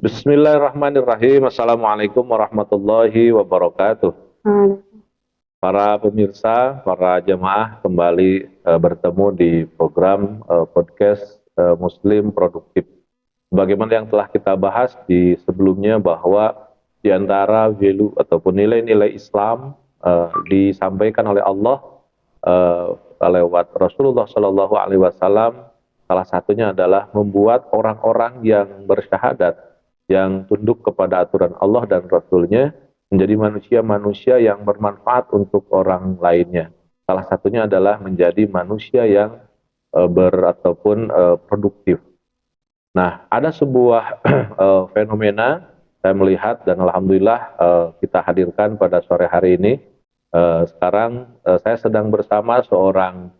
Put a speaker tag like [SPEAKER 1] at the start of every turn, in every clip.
[SPEAKER 1] Bismillahirrahmanirrahim. Assalamualaikum warahmatullahi wabarakatuh.
[SPEAKER 2] Hmm.
[SPEAKER 1] Para pemirsa, para jemaah kembali bertemu di program podcast Muslim Produktif. Bagaimana yang telah kita bahas di sebelumnya bahwa di antara value ataupun nilai-nilai Islam disampaikan oleh Allah lewat Rasulullah Shallallahu Alaihi Wasallam, salah satunya adalah membuat orang-orang yang bersyahadat, yang tunduk kepada aturan Allah dan Rasul-Nya, menjadi manusia-manusia yang bermanfaat untuk orang lainnya. Salah satunya adalah menjadi manusia yang ataupun produktif. Nah, ada sebuah fenomena saya melihat dan alhamdulillah kita hadirkan pada sore hari ini. Sekarang saya sedang bersama seorang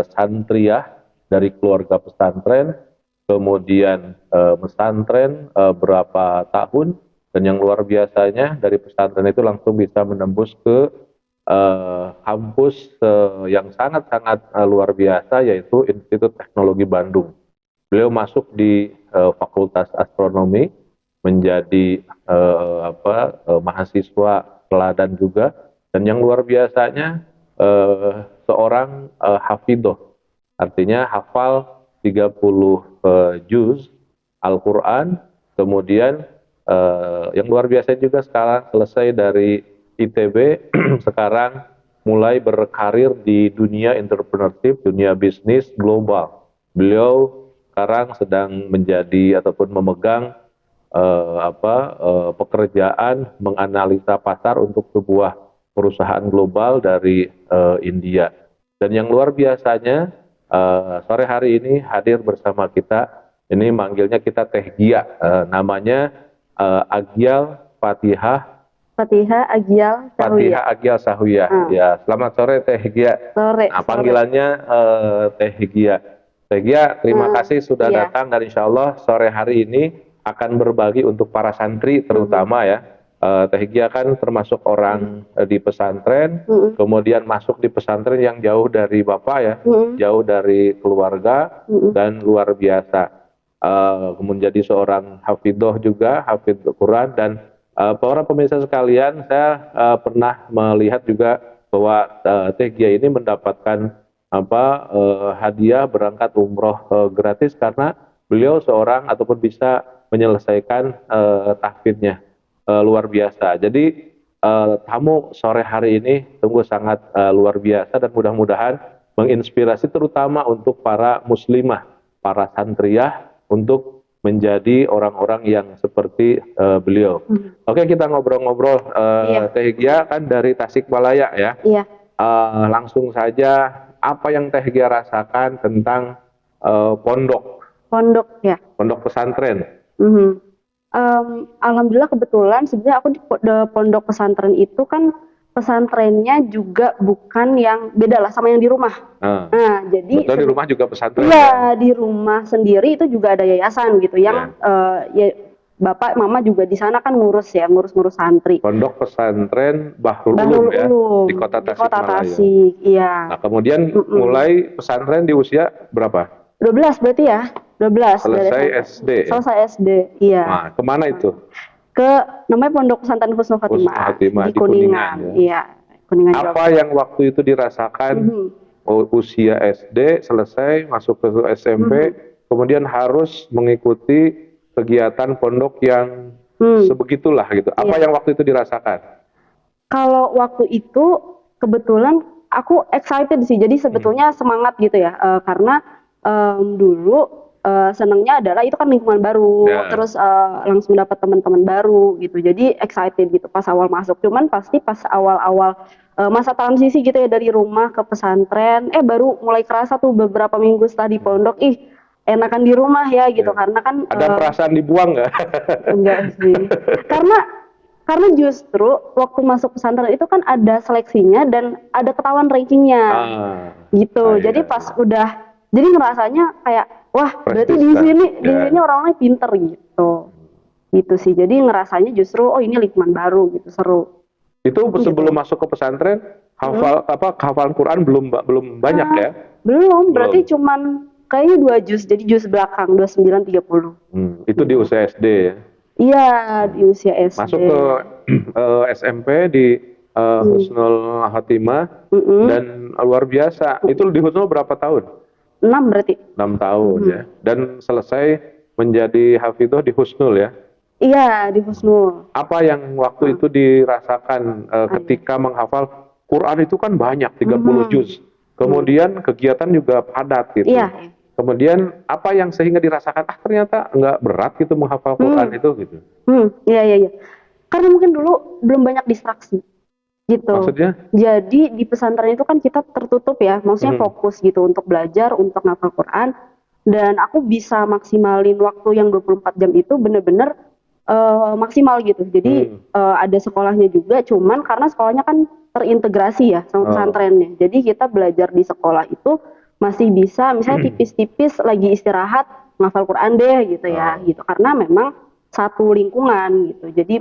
[SPEAKER 1] santriah dari keluarga pesantren, kemudian pesantren berapa tahun, dan yang luar biasanya dari pesantren itu langsung bisa menembus ke kampus yang sangat-sangat luar biasa, yaitu Institut Teknologi Bandung. Beliau masuk di Fakultas Astronomi, menjadi mahasiswa teladan juga, dan yang luar biasanya seorang hafidhoh, artinya hafal 30 juz Al-Quran. Kemudian yang luar biasa juga sekarang selesai dari ITB, sekarang mulai berkarir di dunia entrepreneurship, dunia bisnis global. Beliau sekarang sedang menjadi ataupun memegang pekerjaan menganalisa pasar untuk sebuah perusahaan global dari India. Dan yang luar biasanya sore hari ini hadir bersama kita, ini manggilnya kita Teh Gia, namanya Agial Fatihah Agial Sahwiyah. Ya, selamat sore Teh Gia.
[SPEAKER 2] Sore.
[SPEAKER 1] Nah, panggilannya Teh Gia. Teh Gia, terima kasih sudah datang, dan insya Allah sore hari ini akan berbagi untuk para santri terutama ya. Teh Gia kan termasuk orang di pesantren, kemudian masuk di pesantren yang jauh dari bapak ya, jauh dari keluarga, dan luar biasa. Menjadi seorang hafidhoh juga, hafidh Quran. Dan para pemirsa sekalian, saya pernah melihat juga bahwa Teh Gia ini mendapatkan hadiah berangkat umroh gratis karena beliau seorang ataupun bisa menyelesaikan tahfidnya. Luar biasa. Jadi tamu sore hari ini sungguh sangat luar biasa, dan mudah-mudahan menginspirasi terutama untuk para muslimah, para santriah, untuk menjadi orang-orang yang seperti beliau. Oke, kita ngobrol-ngobrol. Teh Gia kan dari Tasikmalaya ya.
[SPEAKER 2] Iya.
[SPEAKER 1] Langsung saja, apa yang Teh Gia rasakan tentang pondok pesantren?
[SPEAKER 2] Alhamdulillah kebetulan sebenarnya aku di pondok pesantren itu kan pesantrennya juga bukan yang beda lah sama yang di rumah. Nah, jadi
[SPEAKER 1] betul, di rumah juga pesantren.
[SPEAKER 2] Iya, di rumah sendiri itu juga ada yayasan gitu yang ya bapak mama juga di sana kan ngurus santri.
[SPEAKER 1] Pondok pesantren Bahrul Ulum ya, di kota Tasikmalaya.
[SPEAKER 2] Iya.
[SPEAKER 1] Nah, kemudian mulai pesantren di usia berapa?
[SPEAKER 2] 12 berarti ya? 12.
[SPEAKER 1] Selesai SD.
[SPEAKER 2] Selesai SD, iya.
[SPEAKER 1] Nah, kemana itu?
[SPEAKER 2] Ke namanya Pondok Pesantren Husnul Khotimah di Kuningan. Iya, Kuningan.
[SPEAKER 1] Apa yang waktu itu dirasakan usia SD selesai masuk ke SMP, kemudian harus mengikuti kegiatan pondok yang sebegitulah gitu. Apa yang waktu itu dirasakan?
[SPEAKER 2] Kalau waktu itu kebetulan aku excited sih. Jadi sebetulnya semangat gitu ya, karena dulu senangnya adalah itu kan lingkungan baru, terus langsung dapat teman-teman baru gitu. Jadi excited gitu pas awal masuk. Cuman pasti pas awal-awal masa transisi gitu ya dari rumah ke pesantren, baru mulai kerasa tuh beberapa minggu setelah di pondok, enakan di rumah ya gitu, karena kan
[SPEAKER 1] ada perasaan dibuang nggak?
[SPEAKER 2] Enggak sih. Karena justru waktu masuk pesantren itu kan ada seleksinya dan ada ketahuan rankingnya, gitu. Jadi pas udah, jadi ngerasanya kayak wah berarti di sini orang-orangnya pinter gitu sih. Jadi ngerasanya justru ini lingkungan baru gitu, seru.
[SPEAKER 1] Itu sebelum masuk ke pesantren hafalan Quran belum banyak ya?
[SPEAKER 2] Belum, berarti cuman kayaknya 2 juz, jadi juz belakang 29 30.
[SPEAKER 1] Itu di usia SD ya.
[SPEAKER 2] Iya, di usia SD.
[SPEAKER 1] Masuk ke SMP di Husnul Khotimah
[SPEAKER 2] Mm-mm.
[SPEAKER 1] dan luar biasa. Itu di Husnul berapa tahun?
[SPEAKER 2] 6 berarti.
[SPEAKER 1] 6 tahun ya. Dan selesai menjadi hafidhah di Husnul ya.
[SPEAKER 2] Iya, di Husnul.
[SPEAKER 1] Apa yang waktu itu dirasakan ketika menghafal Quran itu kan banyak 30 juz. Kemudian kegiatan juga padat gitu.
[SPEAKER 2] Iya.
[SPEAKER 1] Kemudian apa yang sehingga dirasakan ternyata nggak berat gitu menghafal Quran itu gitu.
[SPEAKER 2] Iya. Karena mungkin dulu belum banyak distraksi gitu.
[SPEAKER 1] Maksudnya?
[SPEAKER 2] Jadi di pesantren itu kan kita tertutup ya, maksudnya fokus gitu untuk belajar, untuk ngafal Quran. Dan aku bisa maksimalin waktu yang 24 jam itu bener-bener maksimal gitu. Jadi ada sekolahnya juga, cuman karena sekolahnya kan terintegrasi ya sama pesantrennya. Jadi kita belajar di sekolah itu masih bisa misalnya tipis-tipis lagi istirahat ngafal Quran deh gitu ya gitu. Karena memang satu lingkungan gitu. Jadi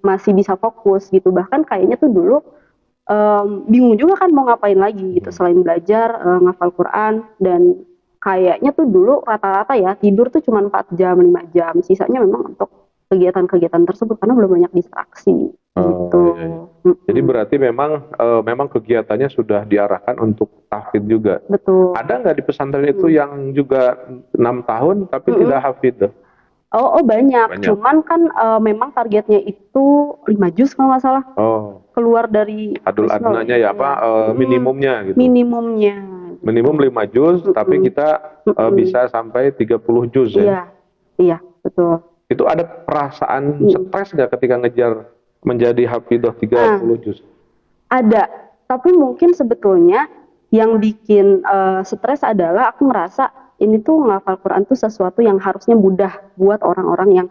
[SPEAKER 2] masih bisa fokus gitu. Bahkan kayaknya tuh dulu bingung juga kan mau ngapain lagi gitu selain belajar ngafal Quran. Dan kayaknya tuh dulu rata-rata ya tidur tuh cuma 4 jam, 5 jam. Sisanya memang untuk kegiatan-kegiatan tersebut karena belum banyak distraksi gitu.
[SPEAKER 1] Iya. Jadi berarti memang kegiatannya sudah diarahkan untuk tahfidz juga.
[SPEAKER 2] Betul.
[SPEAKER 1] Ada nggak di pesantren itu yang juga 6 tahun tapi tidak hafidz?
[SPEAKER 2] Oh banyak. Cuman kan memang targetnya itu 5 juz kalau nggak salah. Keluar dari
[SPEAKER 1] adul adnanya ya minimumnya gitu. Minimum 5 juz tapi kita bisa sampai 30 juz ya.
[SPEAKER 2] Iya, betul.
[SPEAKER 1] Itu ada perasaan stres nggak ketika ngejar menjadi hafidhah 30 juz?
[SPEAKER 2] Ada, tapi mungkin sebetulnya yang bikin stres adalah aku merasa ini tuh ngafal Quran tuh sesuatu yang harusnya mudah buat orang-orang yang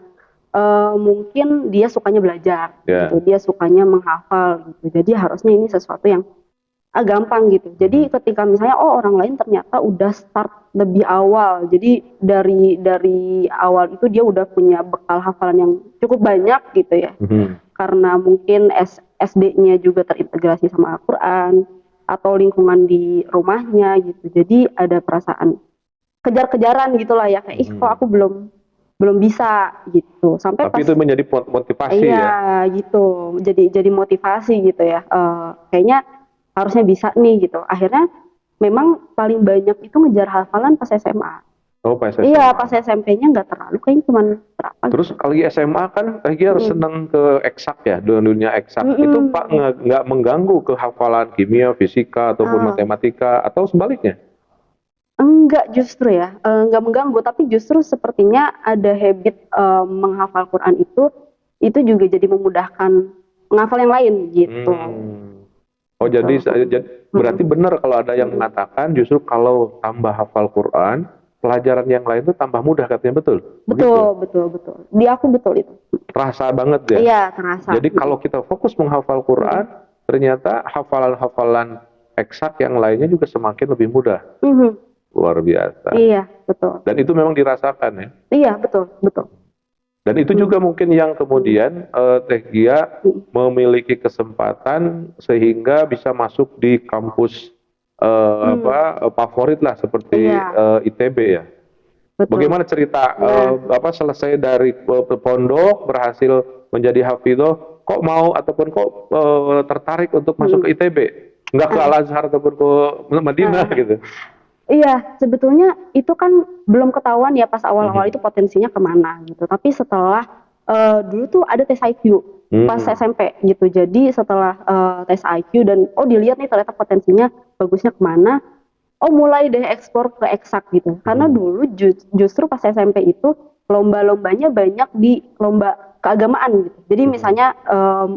[SPEAKER 2] mungkin dia sukanya belajar, gitu. Dia sukanya menghafal gitu. Jadi harusnya ini sesuatu yang gampang gitu. Jadi ketika misalnya orang lain ternyata udah start lebih awal. Jadi dari awal itu dia udah punya bekal hafalan yang cukup banyak gitu ya. Karena mungkin SD-nya juga terintegrasi sama Al-Qur'an atau lingkungan di rumahnya gitu. Jadi ada perasaan kejar-kejaran gitulah ya kayak kok aku belum bisa gitu. Sampai
[SPEAKER 1] tapi itu menjadi motivasi ya.
[SPEAKER 2] Iya gitu. Jadi motivasi gitu ya. Kayaknya harusnya bisa nih gitu. Akhirnya memang paling banyak itu ngejar hafalan pas SMA.
[SPEAKER 1] Pas SMA.
[SPEAKER 2] Iya, pas SMP-nya nggak terlalu, kayaknya cuma berapa.
[SPEAKER 1] Terus kalau SMA kan lagi harus senang ke eksak ya, dunia eksak. Itu Pak nggak mengganggu ke hafalan kimia, fisika ataupun matematika atau sebaliknya?
[SPEAKER 2] Enggak justru ya, nggak mengganggu, tapi justru sepertinya ada habit menghafal Quran itu juga jadi memudahkan menghafal yang lain gitu. Jadi
[SPEAKER 1] berarti benar kalau ada yang mengatakan justru kalau tambah hafal Quran, pelajaran yang lain itu tambah mudah katanya, betul?
[SPEAKER 2] Betul. Di aku betul itu.
[SPEAKER 1] Terasa banget ya?
[SPEAKER 2] Iya, terasa.
[SPEAKER 1] Jadi kalau kita fokus menghafal Quran, ternyata hafalan-hafalan eksak yang lainnya juga semakin lebih mudah. Luar biasa.
[SPEAKER 2] Iya, betul.
[SPEAKER 1] Dan itu memang dirasakan ya?
[SPEAKER 2] Iya, betul.
[SPEAKER 1] Dan itu juga mungkin yang kemudian Teh Gia memiliki kesempatan sehingga bisa masuk di kampus favorit lah seperti ITB ya. Betul. Bagaimana cerita selesai dari pondok berhasil menjadi hafidhah, kok mau ataupun kok tertarik untuk masuk ke ITB? Nggak ke Al-Azhar ataupun ke Madinah gitu?
[SPEAKER 2] Iya, sebetulnya itu kan belum ketahuan ya pas awal-awal itu potensinya kemana gitu. Tapi setelah dulu tuh ada tes IQ pas SMP gitu. Jadi setelah tes IQ dan dilihat nih ternyata potensinya bagusnya kemana. Mulai deh ekspor ke eksak gitu. Karena dulu justru pas SMP itu lomba-lombanya banyak di lomba keagamaan gitu. Jadi misalnya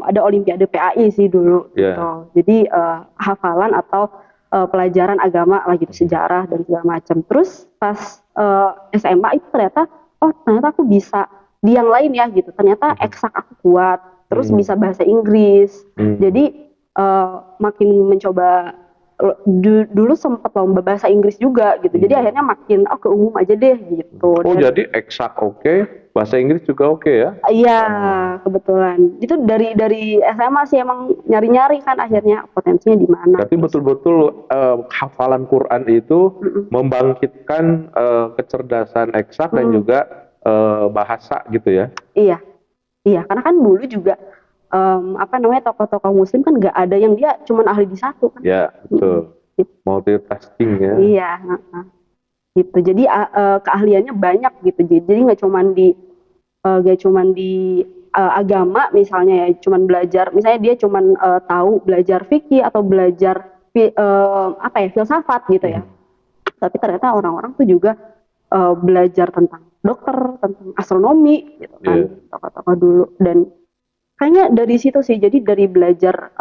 [SPEAKER 2] ada Olimpiade PAI sih dulu gitu. Jadi hafalan atau pelajaran agama lah gitu, sejarah dan segala macam. Terus pas SMA itu ternyata aku bisa di yang lain ya gitu. Ternyata eksak aku kuat. Terus bisa bahasa Inggris. Jadi makin mencoba. Dulu sempat lomba bahasa Inggris juga gitu. Jadi akhirnya makin ke umum aja deh gitu.
[SPEAKER 1] Jadi eksak oke, bahasa Inggris juga oke ya?
[SPEAKER 2] Iya, kebetulan. Itu dari SMA sih emang nyari-nyari kan akhirnya potensinya di mana.
[SPEAKER 1] Berarti betul-betul hafalan Quran itu membangkitkan kecerdasan eksak dan juga bahasa gitu ya?
[SPEAKER 2] Iya. Iya, karena kan dulu juga apa namanya tokoh-tokoh muslim kan nggak ada yang dia cuman ahli di satu kan.
[SPEAKER 1] Ya, betul.
[SPEAKER 2] Gitu.
[SPEAKER 1] Multitasking ya.
[SPEAKER 2] Iya, gitu. Jadi keahliannya banyak gitu. Jadi nggak cuman di agama misalnya ya, cuman belajar. Misalnya dia cuman tahu belajar fikih atau belajar apa ya filsafat gitu ya. Tapi ternyata orang-orang tuh juga belajar tentang dokter, tentang astronomi gitu kan, tokoh-tokoh dulu. Dan kayaknya dari situ sih, jadi dari belajar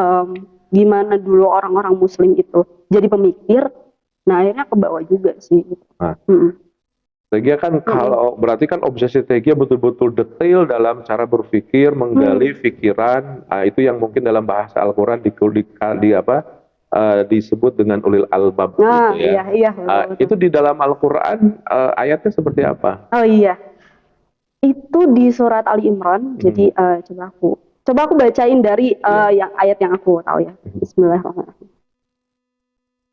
[SPEAKER 2] gimana dulu orang-orang muslim itu jadi pemikir, nah akhirnya ke bawah juga sih gitu.
[SPEAKER 1] Nah, Tegia kan kalau berarti kan obsesi Tegia betul-betul detail dalam cara berpikir, menggali pikiran, itu yang mungkin dalam bahasa Al-Quran disebut dengan ulil albab gitu ya.
[SPEAKER 2] Iya, betul.
[SPEAKER 1] Itu di dalam Al-Quran ayatnya seperti apa?
[SPEAKER 2] Oh iya, itu di surat Ali Imran. Jadi coba aku bacain dari yang ayat yang aku tahu ya. Bismillahirrahmanirrahim.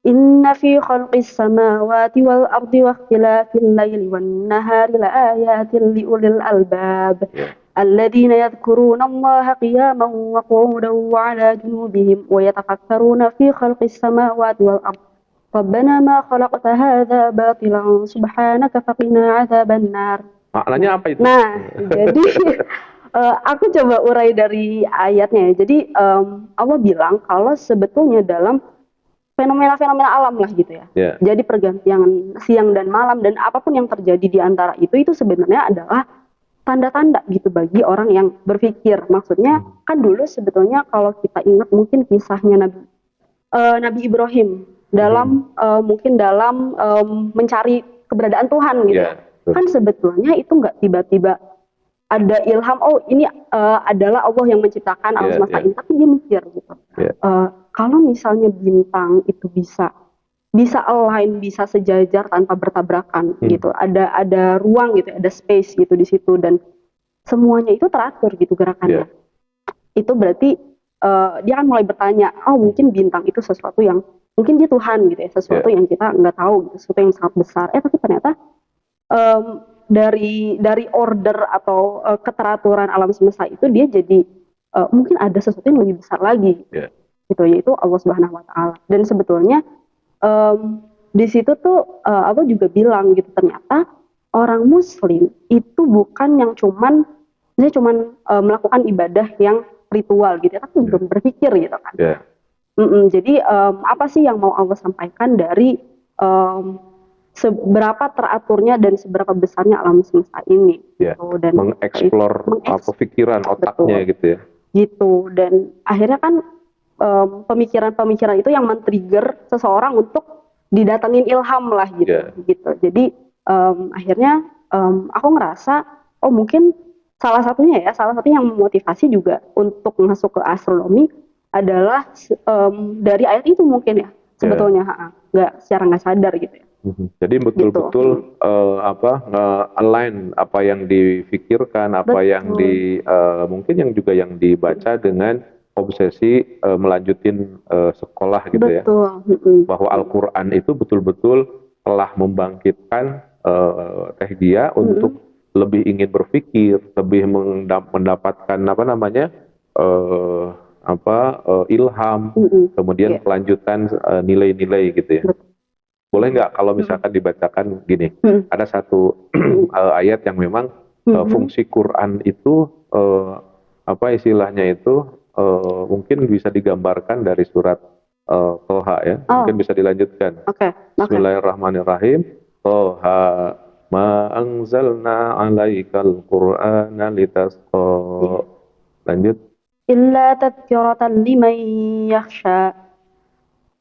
[SPEAKER 2] Inna fi khalqis samawati wal ardi wa ikhtilafil laili wan nahari laayatin liulil albab. الذين يذكرون الله قياما وقعودا وعلى جنوبهم ويتفكرون في خلق السماوات والأرض ربنا ما خلقت هذا باطلا سبحانك فقنا عذاب النار.
[SPEAKER 1] Maknanya apa itu?
[SPEAKER 2] Nah, jadi aku coba urai dari ayatnya. Jadi Allah bilang kalau sebetulnya dalam fenomena-fenomena alam lah gitu ya. Jadi pergantian siang dan malam dan apapun yang terjadi di antara itu sebenarnya adalah tanda-tanda gitu bagi orang yang berpikir. Maksudnya kan dulu sebetulnya kalau kita ingat mungkin kisahnya Nabi Ibrahim dalam mungkin dalam mencari keberadaan Tuhan gitu. Kan sebetulnya itu nggak tiba-tiba ada ilham, oh ini adalah Allah yang menciptakan alam semesta ini, tapi dia mikir gitu. Kalau misalnya bintang itu bisa align, bisa sejajar tanpa bertabrakan gitu. Ada ruang gitu, ada space gitu di situ dan semuanya itu teratur gitu gerakannya. Itu berarti dia akan mulai bertanya, oh mungkin bintang itu sesuatu yang mungkin dia Tuhan gitu ya, sesuatu yang kita nggak tahu gitu, sesuatu yang sangat besar. Tapi ternyata dari order atau keteraturan alam semesta itu dia jadi mungkin ada sesuatu yang lebih besar lagi gitu, yaitu Allah Subhanahu Wa Taala. Dan sebetulnya di situ tuh aku juga bilang gitu, ternyata orang Muslim itu bukan yang cuman melakukan ibadah yang ritual gitu, tapi juga berpikir gitu kan. Jadi apa sih yang mau Allah sampaikan dari seberapa teraturnya dan seberapa besarnya alam semesta ini gitu, dan
[SPEAKER 1] mengeksplor pikiran otaknya gitu ya. Gitu, dan akhirnya kan
[SPEAKER 2] pemikiran-pemikiran itu yang men-trigger seseorang untuk didatengin ilham lah gitu. Jadi akhirnya aku ngerasa oh mungkin salah satunya yang memotivasi juga untuk masuk ke astronomi adalah dari ayat itu mungkin ya sebetulnya secara nggak sadar gitu ya.
[SPEAKER 1] Jadi betul-betul align apa yang difikirkan, apa yang mungkin yang juga yang dibaca dengan obsesi melanjutin sekolah gitu ya. Bahwa Al-Quran itu betul-betul telah membangkitkan Tehgia untuk lebih ingin berpikir, lebih mendapatkan ilham, kemudian kelanjutan nilai-nilai gitu ya. Boleh nggak kalau misalkan dibacakan gini, ada satu ayat yang memang fungsi Quran itu istilahnya itu mungkin bisa digambarkan dari surat Toha ya, mungkin bisa dilanjutkan. Bismillahirrahmanirrahim. Toha ma anzalna 'alaikal Qur'ana litasqa. Lanjut.
[SPEAKER 2] Illa tadhkiratan liman yakhsha.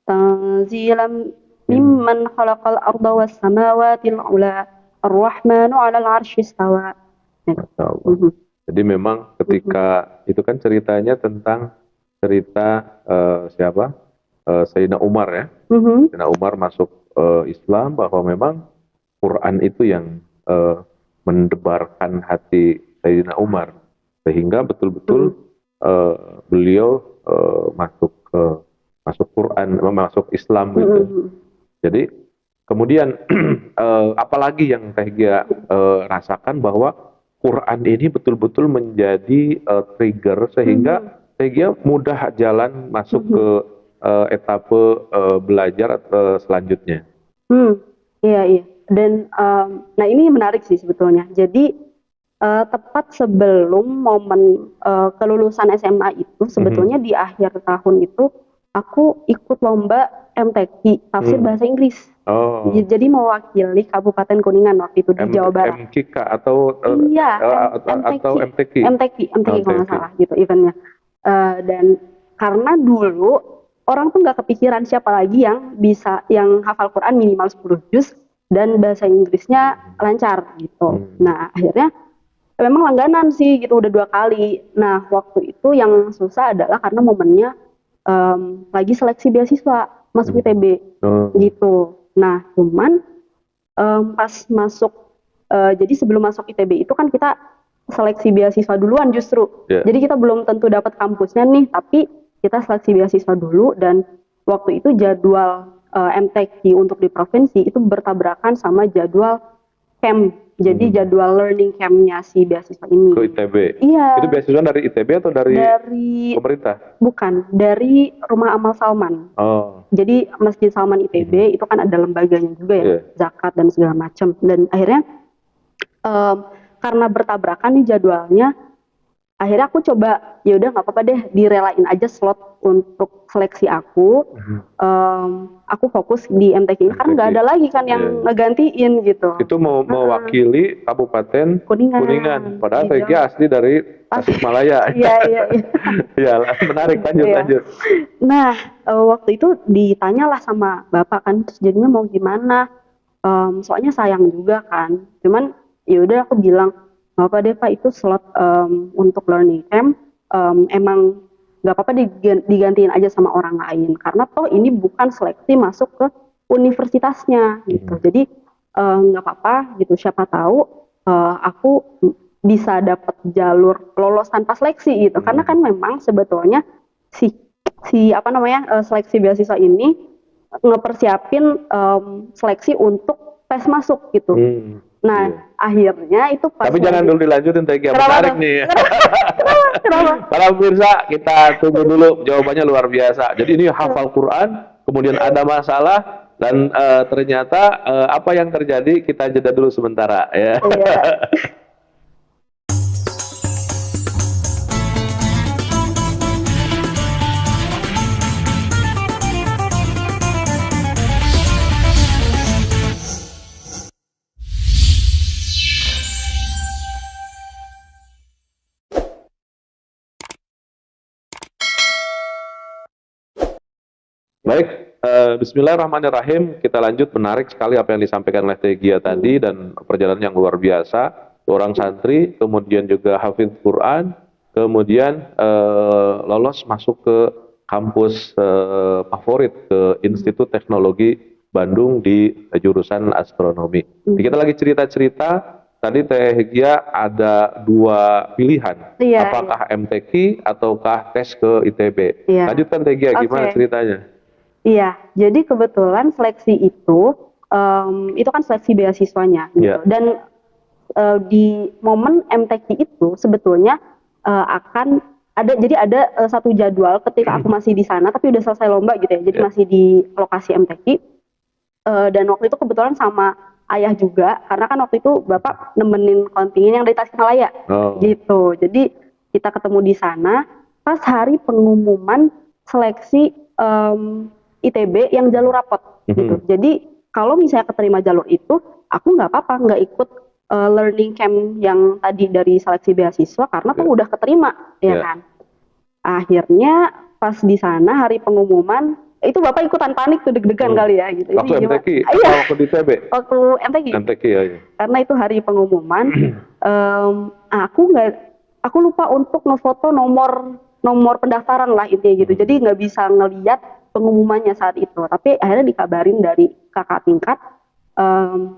[SPEAKER 2] Tanzilan mimman khalaqal arda was samawati al-'ula. Ar-Rahmanu 'alal 'arsy istawa.
[SPEAKER 1] Jadi memang ketika itu kan ceritanya tentang cerita Sayyidina Umar ya. Sayyidina Umar masuk Islam, bahwa memang Quran itu yang mendebarkan hati Sayyidina Umar sehingga betul-betul beliau masuk Quran, masuk Islam gitu. Jadi kemudian apalagi yang Tehgia rasakan bahwa Quran ini betul-betul menjadi trigger sehingga Tegia mudah jalan masuk ke etape belajar selanjutnya.
[SPEAKER 2] Iya, iya. Dan nah ini menarik sih sebetulnya. Jadi tepat sebelum momen kelulusan SMA itu, sebetulnya di akhir tahun itu aku ikut lomba MTQ tafsir bahasa Inggris.
[SPEAKER 1] Oh.
[SPEAKER 2] Jadi mewakili Kabupaten Kuningan waktu itu di Jawa Barat.
[SPEAKER 1] MKK atau
[SPEAKER 2] iya,
[SPEAKER 1] atau MTQ.
[SPEAKER 2] MTQ kalau nggak salah gitu eventnya. Dan karena dulu orang tuh nggak kepikiran siapa lagi yang bisa yang hafal Quran minimal 10 juz dan bahasa Inggrisnya lancar gitu. Nah akhirnya memang langganan sih gitu udah 2 kali. Nah waktu itu yang susah adalah karena momennya lagi seleksi beasiswa masuk ITB gitu. Nah cuman pas masuk jadi sebelum masuk ITB itu kan kita seleksi beasiswa duluan justru. Jadi kita belum tentu dapat kampusnya nih, tapi kita seleksi beasiswa dulu dan waktu itu jadwal MTQ untuk di provinsi itu bertabrakan sama jadwal camp. Jadi jadwal learning camp-nya si beasiswa ini.
[SPEAKER 1] Ke ITB?
[SPEAKER 2] Iya.
[SPEAKER 1] Itu beasiswa dari ITB atau dari pemerintah?
[SPEAKER 2] Bukan, dari Rumah Amal Salman.
[SPEAKER 1] Oh.
[SPEAKER 2] Jadi Masjid Salman ITB itu kan ada lembaganya juga ya, zakat dan segala macam. Dan akhirnya karena bertabrakan nih jadwalnya, akhirnya aku coba ya udah nggak apa-apa deh direlain aja slot untuk seleksi aku. Aku fokus di MTQ ini karena nggak ada lagi kan yang ngegantiin gitu.
[SPEAKER 1] Itu mewakili Kabupaten Kuningan. Padahal Tegia asli dari Tasikmalaya.
[SPEAKER 2] Iya.
[SPEAKER 1] Iya, menarik, lanjut.
[SPEAKER 2] Nah waktu itu ditanyalah sama bapak kan, terus jadinya mau gimana? Soalnya sayang juga kan. Cuman ya udah aku bilang nggak apa deh Pak, itu slot untuk learning camp emang nggak apa-apa digantiin aja sama orang lain karena toh ini bukan seleksi masuk ke universitasnya gitu. Jadi nggak apa-apa gitu, siapa tahu aku bisa dapat jalur lolos tanpa seleksi gitu. Karena kan memang sebetulnya si seleksi beasiswa ini ngepersiapin seleksi untuk tes masuk gitu. Nah, akhirnya itu pas.
[SPEAKER 1] Tapi jangan dulu dilanjutin, Tegia. Menarik nih.
[SPEAKER 2] Kenapa?
[SPEAKER 1] Para pemirsa, kita tunggu dulu, jawabannya luar biasa. Jadi ini hafal Quran, kemudian ada masalah, dan ternyata apa yang terjadi, kita jeda dulu sementara. Ya. Baik, bismillahirrahmanirrahim. Kita lanjut, menarik sekali apa yang disampaikan oleh Tegia tadi dan perjalanan yang luar biasa. Seorang santri, kemudian juga hafidz Quran, kemudian lolos masuk ke kampus favorit, ke Institut Teknologi Bandung di jurusan astronomi. Kita lagi cerita-cerita, tadi Tegia ada 2 pilihan, apakah MTQ ataukah tes ke ITB. Lanjutkan Tegia, gimana ceritanya?
[SPEAKER 2] Iya, jadi kebetulan seleksi itu kan seleksi beasiswanya gitu. Dan di momen MTQ itu sebetulnya akan ada, jadi ada satu jadwal ketika aku masih di sana tapi udah selesai lomba gitu ya. Jadi masih di lokasi MTQ. Dan waktu itu kebetulan sama ayah juga, karena kan waktu itu bapak nemenin kontingen yang dari Tasikmalaya gitu. Jadi kita ketemu di sana pas hari pengumuman seleksi ITB yang jalur rapot gitu. Jadi kalau misalnya keterima jalur itu, aku nggak apa-apa nggak ikut learning camp yang tadi dari seleksi beasiswa karena tuh udah keterima, ya kan. Akhirnya pas di sana hari pengumuman itu bapak ikutan panik tuh, deg-degan kali ya gitu.
[SPEAKER 1] Waktu MTQ? Iya. Waktu di ITB?
[SPEAKER 2] Waktu MTQ.
[SPEAKER 1] MTQ ya. Karena
[SPEAKER 2] itu hari pengumuman, aku lupa untuk ngefoto nomor pendaftaran lah intinya gitu. Jadi nggak bisa ngelihat pengumumannya saat itu, tapi akhirnya dikabarin dari kakak tingkat,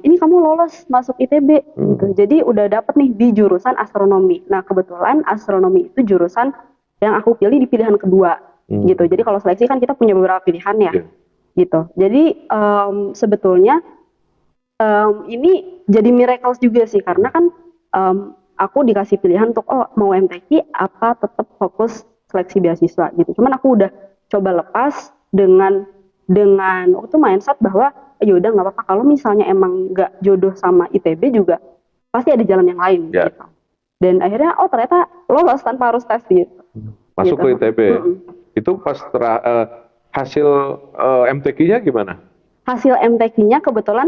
[SPEAKER 2] ini kamu lolos masuk ITB gitu. Jadi udah dapet nih di jurusan astronomi. Nah kebetulan astronomi itu jurusan yang aku pilih di pilihan kedua gitu. Jadi kalau seleksi kan kita punya beberapa pilihan ya gitu. Jadi sebetulnya ini jadi miracles juga sih, karena kan aku dikasih pilihan untuk mau MTQ apa tetap fokus seleksi beasiswa gitu. Cuman aku udah coba lepas dengan waktu itu mindset bahwa ya udah nggak apa-apa kalau misalnya emang nggak jodoh sama ITB juga pasti ada jalan yang lain gitu. Dan akhirnya ternyata lolos tanpa harus tes gitu.
[SPEAKER 1] Masuk
[SPEAKER 2] gitu.
[SPEAKER 1] ke ITB. Itu pas hasil MTQ-nya gimana?
[SPEAKER 2] Hasil MTQ-nya kebetulan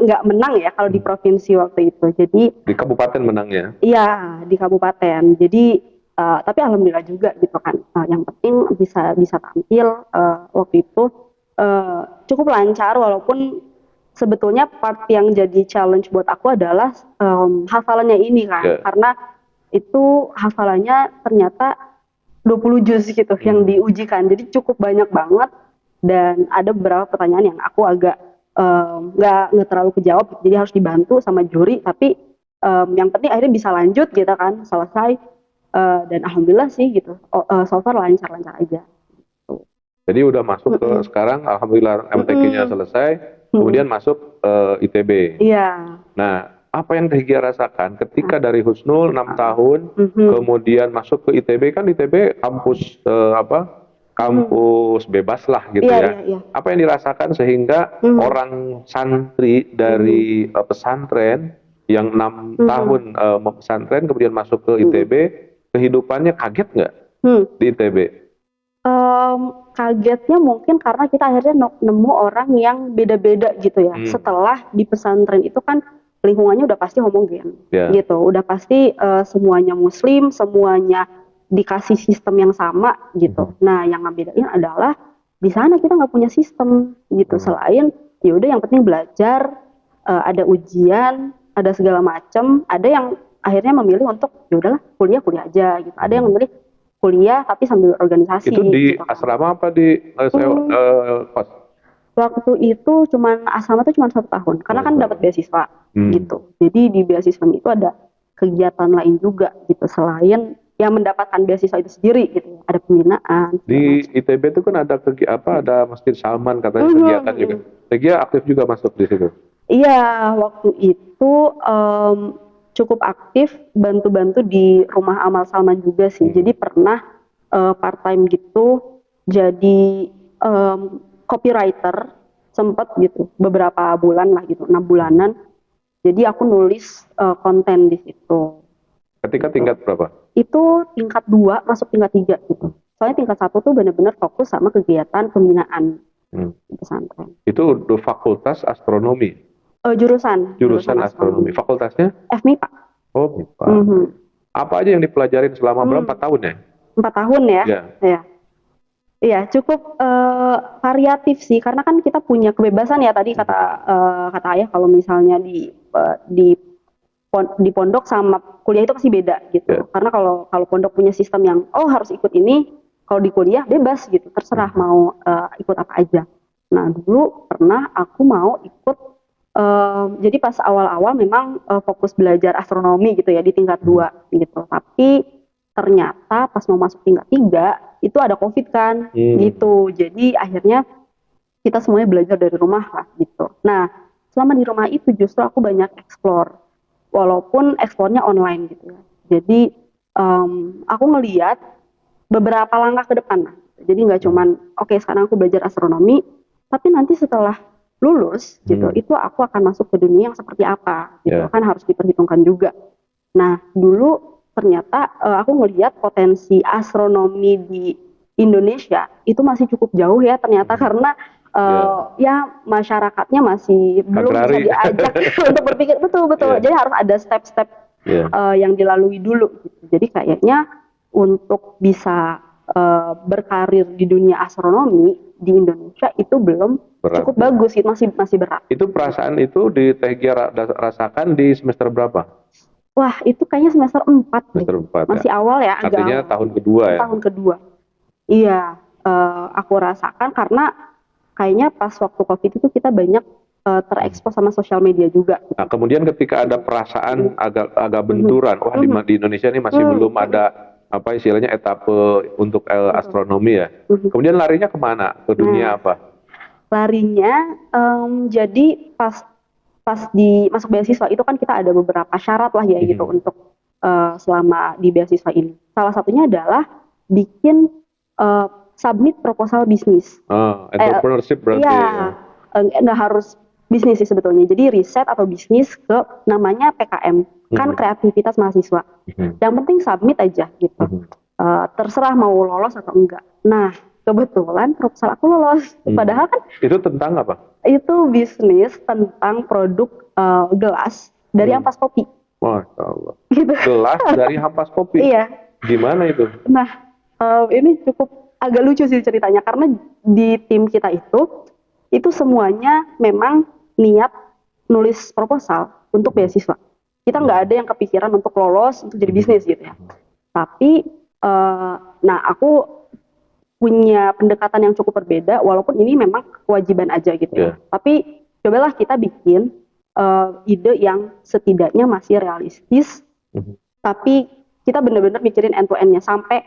[SPEAKER 2] nggak menang ya kalau di provinsi waktu itu. Jadi
[SPEAKER 1] di kabupaten menangnya?
[SPEAKER 2] Iya, di kabupaten. Jadi tapi alhamdulillah juga gitu kan. Yang penting bisa tampil waktu itu cukup lancar, walaupun sebetulnya part yang jadi challenge buat aku adalah hafalannya ini kan. Karena itu hafalannya ternyata 20 juz gitu yang diujikan. Jadi cukup banyak banget. Dan ada beberapa pertanyaan yang aku agak nggak terlalu kejawab, jadi harus dibantu sama juri. Tapi yang penting akhirnya bisa lanjut gitu kan, selesai. Dan alhamdulillah sih gitu, so far lancar-lancar aja.
[SPEAKER 1] Jadi udah masuk ke sekarang, alhamdulillah MTQ-nya selesai, kemudian masuk ITB.
[SPEAKER 2] Iya.
[SPEAKER 1] Nah, apa yang Hijrah rasakan ketika dari Husnul 6 tahun, kemudian masuk ke ITB, kan ITB kampus kampus bebas lah gitu
[SPEAKER 2] Iya.
[SPEAKER 1] Apa yang dirasakan sehingga orang santri dari pesantren yang 6 tahun pesantren kemudian masuk ke ITB, kehidupannya kaget nggak di ITB?
[SPEAKER 2] Kagetnya mungkin karena kita akhirnya nemu orang yang beda-beda gitu ya. Setelah di pesantren itu kan lingkungannya udah pasti homogen gitu, udah pasti semuanya muslim, semuanya dikasih sistem yang sama gitu. Nah, yang ngebedain adalah di sana kita nggak punya sistem gitu. Selain ya udah yang penting belajar, ada ujian, ada segala macam. Ada yang akhirnya memilih untuk ya udahlah kuliah aja gitu. Ada yang memilih kuliah tapi sambil organisasi.
[SPEAKER 1] Itu di
[SPEAKER 2] gitu,
[SPEAKER 1] asrama apa di kos?
[SPEAKER 2] Waktu itu asrama tuh cuma 1 tahun karena kan dapat beasiswa gitu. Jadi di beasiswa itu ada kegiatan lain juga gitu selain yang mendapatkan beasiswa itu sendiri gitu. Ada pembinaan.
[SPEAKER 1] Di ITB itu kan ada ada Masjid Salman katanya kegiatan juga. Regia aktif juga masuk di situ.
[SPEAKER 2] Iya, waktu itu cukup aktif bantu-bantu di Rumah Amal Salman juga sih. Jadi pernah part time gitu jadi copywriter sempet gitu beberapa bulan lah gitu, 6 bulanan. Jadi aku nulis konten di situ.
[SPEAKER 1] Ketika tingkat berapa?
[SPEAKER 2] Itu tingkat 2 masuk tingkat 3 gitu. Soalnya tingkat 1 tuh benar-benar fokus sama kegiatan pembinaan di pesantren.
[SPEAKER 1] Itu fakultas astronomi?
[SPEAKER 2] Jurusan
[SPEAKER 1] astronomi. Fakultasnya?
[SPEAKER 2] FMIPA.
[SPEAKER 1] Oh, MIPA. Apa aja yang dipelajarin selama berapa 4 tahun ya?
[SPEAKER 2] 4 tahun ya? Iya, cukup variatif sih, karena kan kita punya kebebasan ya tadi kata ayah kalau misalnya di pondok sama kuliah itu pasti beda gitu. Karena kalau pondok punya sistem yang harus ikut ini, kalau di kuliah bebas gitu, terserah mau ikut apa aja. Nah dulu pernah aku mau ikut, jadi pas awal-awal memang fokus belajar astronomi gitu ya di tingkat 2 gitu. Tapi ternyata pas mau masuk tingkat 3 itu ada COVID kan gitu. Jadi akhirnya kita semuanya belajar dari rumah lah gitu. Nah selama di rumah itu justru aku banyak explore. Walaupun eksplornya online gitu ya. Jadi aku ngeliat beberapa langkah ke depan lah. Jadi nggak cuman sekarang aku belajar astronomi, tapi nanti setelah lulus gitu, itu aku akan masuk ke dunia yang seperti apa gitu. Kan harus diperhitungkan juga. Nah dulu ternyata aku ngeliat potensi astronomi di Indonesia itu masih cukup jauh ya ternyata, karena ya masyarakatnya masih belum bisa diajak untuk berpikir betul. Jadi harus ada step-step yang dilalui dulu gitu. Jadi kayaknya untuk bisa berkarir di dunia astronomi di Indonesia itu belum cukup bagus, itu masih berat.
[SPEAKER 1] Itu perasaan itu di Tehgia rasakan di semester berapa?
[SPEAKER 2] Wah, itu kayaknya semester 4.
[SPEAKER 1] Semester 4
[SPEAKER 2] masih awal ya.
[SPEAKER 1] Artinya tahun kedua ya?
[SPEAKER 2] Tahun kedua. Iya, aku rasakan karena kayaknya pas waktu COVID itu kita banyak terekspos sama sosial media juga.
[SPEAKER 1] Nah, kemudian ketika ada perasaan agak benturan, wah di Indonesia ini masih belum ada apa istilahnya etape untuk astronomi ya. Kemudian larinya kemana? Ke dunia apa?
[SPEAKER 2] Larinya jadi pas masuk beasiswa itu kan kita ada beberapa syarat lah ya gitu untuk selama di beasiswa ini. Salah satunya adalah bikin submit proposal bisnis.
[SPEAKER 1] Entrepreneurship berarti.
[SPEAKER 2] Iya, nggak harus bisnis sih sebetulnya. Jadi riset atau bisnis ke namanya PKM, kan kreativitas mahasiswa. Yang penting submit aja gitu. Terserah mau lolos atau enggak. Nah, kebetulan proposal aku lolos. Padahal kan
[SPEAKER 1] itu tentang apa?
[SPEAKER 2] Itu bisnis tentang produk gelas dari ampas kopi.
[SPEAKER 1] Masya Allah.
[SPEAKER 2] Gitu.
[SPEAKER 1] Gelas dari ampas kopi.
[SPEAKER 2] Iya.
[SPEAKER 1] Gimana itu?
[SPEAKER 2] Nah, ini cukup agak lucu sih ceritanya karena di tim kita itu semuanya memang niat nulis proposal untuk beasiswa. Kita nggak ada yang kepikiran untuk lolos untuk jadi bisnis gitu ya. Tapi, nah aku punya pendekatan yang cukup berbeda, walaupun ini memang kewajiban aja gitu ya. Tapi cobalah kita bikin ide yang setidaknya masih realistis, tapi kita benar-benar mikirin end to end-nya sampai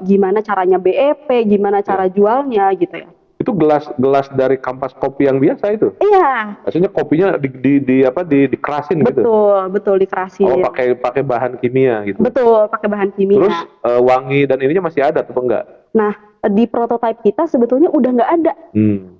[SPEAKER 2] gimana caranya BEP, gimana cara jualnya gitu ya.
[SPEAKER 1] Itu gelas dari kampas kopi yang biasa itu?
[SPEAKER 2] Iya.
[SPEAKER 1] Maksudnya kopinya dikerasin gitu?
[SPEAKER 2] Betul dikerasin.
[SPEAKER 1] Oh, pakai bahan kimia gitu?
[SPEAKER 2] Betul, pakai bahan kimia.
[SPEAKER 1] Terus wangi dan ininya masih ada atau enggak?
[SPEAKER 2] Nah, di prototipe kita sebetulnya udah nggak ada.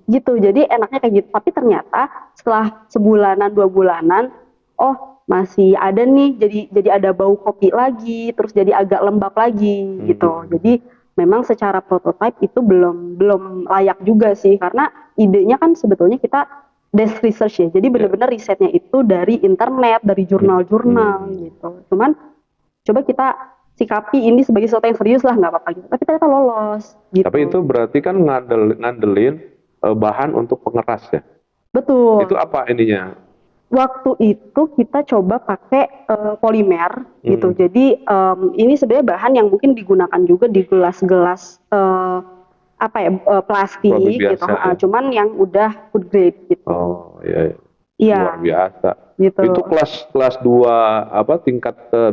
[SPEAKER 2] Gitu, jadi enaknya kayak gitu. Tapi ternyata setelah sebulanan, 2 bulanan, oh masih ada nih, jadi ada bau kopi lagi, terus jadi agak lembab lagi gitu. Jadi memang secara prototipe itu belum layak juga sih, karena idenya kan sebetulnya kita desk research ya. Jadi benar-benar risetnya itu dari internet, dari jurnal-jurnal gitu. Cuman coba kita sikapi ini sebagai sesuatu yang serius lah, nggak apa-apa gitu. Tapi ternyata lolos gitu.
[SPEAKER 1] Tapi itu berarti kan ngandelin bahan untuk pengeras ya?
[SPEAKER 2] Betul.
[SPEAKER 1] Itu apa ininya?
[SPEAKER 2] Waktu itu kita coba pakai polimer gitu. Jadi ini sebenarnya bahan yang mungkin digunakan juga di gelas-gelas plastik gitu. Cuman yang udah food grade gitu.
[SPEAKER 1] Oh iya.
[SPEAKER 2] Iya.
[SPEAKER 1] Luar biasa.
[SPEAKER 2] Gitu.
[SPEAKER 1] Itu kelas 2 tingkat 2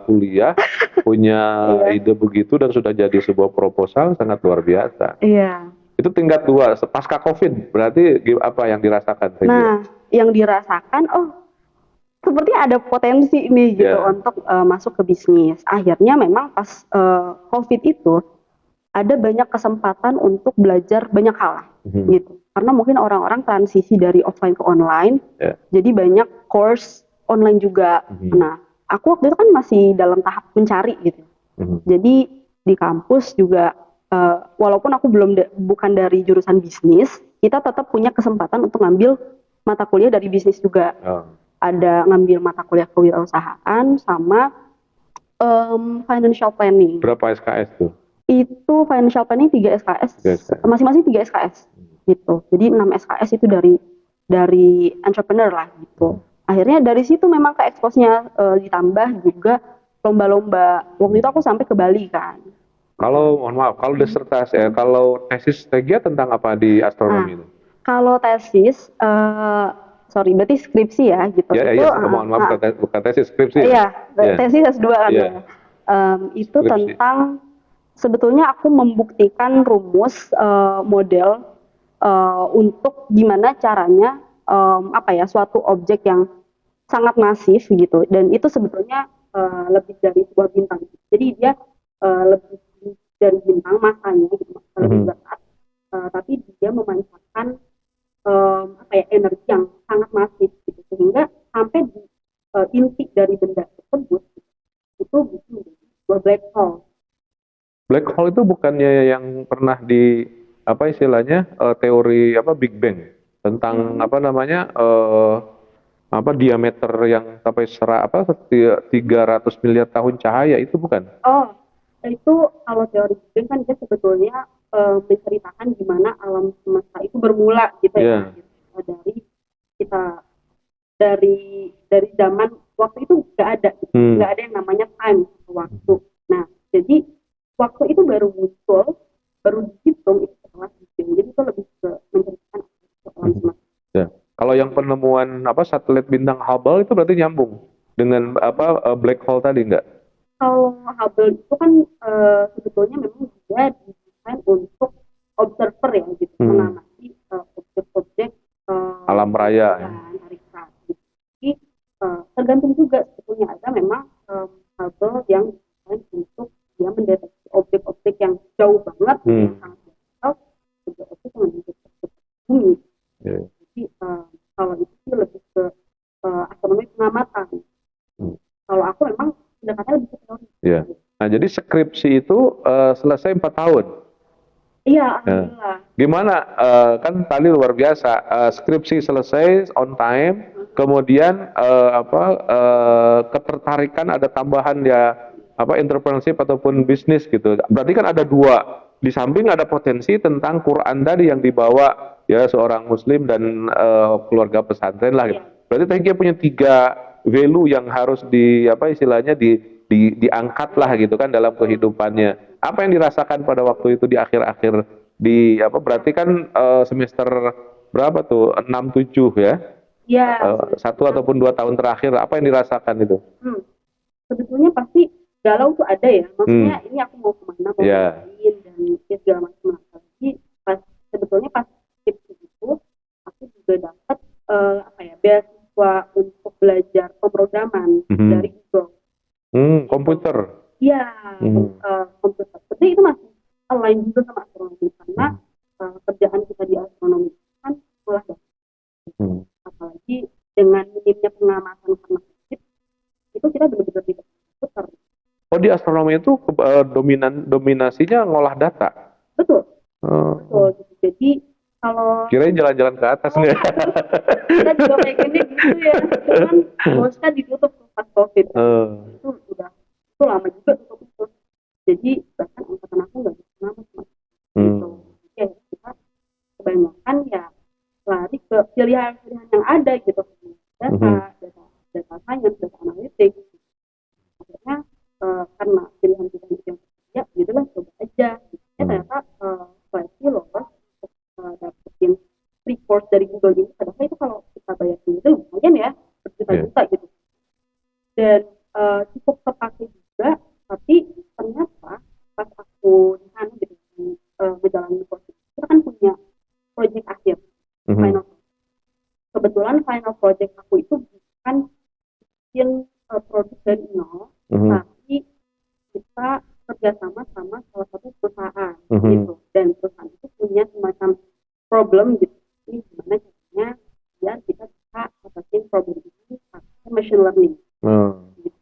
[SPEAKER 1] kuliah punya ide begitu dan sudah jadi sebuah proposal sangat luar biasa.
[SPEAKER 2] Iya.
[SPEAKER 1] Itu tingkat 2 pasca Covid, berarti apa yang dirasakan?
[SPEAKER 2] Nah, yang dirasakan, seperti ada potensi nih gitu untuk masuk ke bisnis. Akhirnya memang pas Covid itu ada banyak kesempatan untuk belajar banyak hal gitu. Karena mungkin orang-orang transisi dari offline ke online, jadi banyak course online juga. Nah, aku waktu itu kan masih dalam tahap mencari gitu. Jadi di kampus juga walaupun aku bukan dari jurusan bisnis, kita tetap punya kesempatan untuk ngambil mata kuliah dari bisnis juga. Ada ngambil mata kuliah kewirausahaan sama financial planning.
[SPEAKER 1] Berapa SKS tuh?
[SPEAKER 2] Itu financial planning 3 SKS, masing-masing 3 SKS gitu. Jadi 6 SKS itu dari entrepreneur lah gitu. Akhirnya dari situ memang ke expose-nya ditambah juga lomba-lomba. Waktu itu aku sampai ke Bali kan.
[SPEAKER 1] Kalau mohon maaf, kalau disertasi, kalau tesis Tegia tentang apa di astronomi itu?
[SPEAKER 2] Kalau tesis, berarti skripsi ya gitu.
[SPEAKER 1] Iya, mohon maaf, bukan tesis, skripsi.
[SPEAKER 2] Iya, tesis S2 kan ya. Itu skripsi. Tentang sebetulnya aku membuktikan rumus model untuk gimana caranya suatu objek yang sangat masif gitu, dan itu sebetulnya lebih dari sebuah bintang. Jadi dia lebih dari bintang masanya gitu, lebih berat, tapi dia memanfaatkan energi yang sangat masif gitu, sehingga sampai di inti dari benda tersebut itu bisa menjadi sebuah black hole.
[SPEAKER 1] Black hole itu bukannya yang pernah di teori Big Bang tentang diameter yang sampai 300 miliar tahun cahaya itu bukan? Oh,
[SPEAKER 2] itu kalau teori Big Bang kan dia sebetulnya menceritakan gimana alam semesta itu bermula gitu ya. Dari zaman waktu itu nggak ada yang namanya time waktu. Nah, jadi waktu itu baru muncul, baru dihitung itu setelah Big Bang. Jadi itu lebih ke menceritakan alam semesta.
[SPEAKER 1] Kalau yang penemuan satelit bintang Hubble itu berarti nyambung dengan black hole tadi nggak?
[SPEAKER 2] Kalau Hubble itu kan sebetulnya memang dia didesain untuk observer ya gitu, mengamati objek-objek
[SPEAKER 1] alam raya.
[SPEAKER 2] Jadi tergantung juga sebetulnya ada memang kabel yang didesain untuk dia mendeteksi objek-objek yang jauh banget, yang sangat jauh, objek-objek yang mendeteksi bumi. Jadi kalau itu sih lebih ke astronomi pengamatan. Kalau aku memang pendekatannya lebih ke teori.
[SPEAKER 1] Nah, jadi skripsi itu selesai 4 tahun.
[SPEAKER 2] Iya, alhamdulillah.
[SPEAKER 1] Gimana? Kan tadi luar biasa. Skripsi selesai on time, kemudian ketertarikan ada tambahan ya entrepreneurship ataupun bisnis gitu. Berarti kan ada dua. Di samping ada potensi tentang Quran tadi yang dibawa ya seorang Muslim dan keluarga pesantren lah. Gitu. Berarti TG punya 3 value yang harus diangkat lah gitu kan dalam kehidupannya. Apa yang dirasakan pada waktu itu di akhir-akhir berarti kan semester berapa tuh 6-7 ya?
[SPEAKER 2] Iya.
[SPEAKER 1] 1 ataupun 2 tahun terakhir apa yang dirasakan itu?
[SPEAKER 2] Sebetulnya pasti galau tuh ada ya. Maksudnya ini aku mau kemana, mau ngapain dan segala macam. Jadi sebetulnya pas skripsi itu aku juga dapat beasiswa untuk belajar pemrograman dari Google.
[SPEAKER 1] Komputer.
[SPEAKER 2] Iya, komputer. Tapi itu masih align juga sama astronomi karena kerjaan kita di astronomi kan olah data. Apalagi dengan minimnya pengamatan karena itu kita benar-benar di komputer.
[SPEAKER 1] Oh, di astronomi itu dominasinya ngolah data.
[SPEAKER 2] Betul. Betul. Jadi kalau
[SPEAKER 1] kirain jalan-jalan ke atas nih.
[SPEAKER 2] Kita juga pengennya gitu ya. Cuman bosnya ditutup pas COVID. Itu lama juga tutup itu. Jadi bahkan angkatan aku nggak bisa nama sama. Jadi kita kebanyakan ya lari ke pilihan-pilihan yang ada gitu. Data science, data analytics. Akhirnya karena pilihan-pilihan itu yang ya gitulah coba aja. Ternyata seleksi lolos dapetin free course dari Google ini. Padahal itu kalau kita bayar sendiri lumayan ya, berjuta-juta gitu. Dan cukup kepake juga, tapi ternyata pas aku di sana gitu menjalani proses kita kan punya project akhir, final. Kebetulan final project aku itu bukan bikin produk dari nol, tapi kita kerjasama sama salah satu perusahaan gitu, dan perusahaan itu punya semacam problem gitu. Ini gimana caranya biar kita bisa atasin problem ini pakai machine learning. Gitu.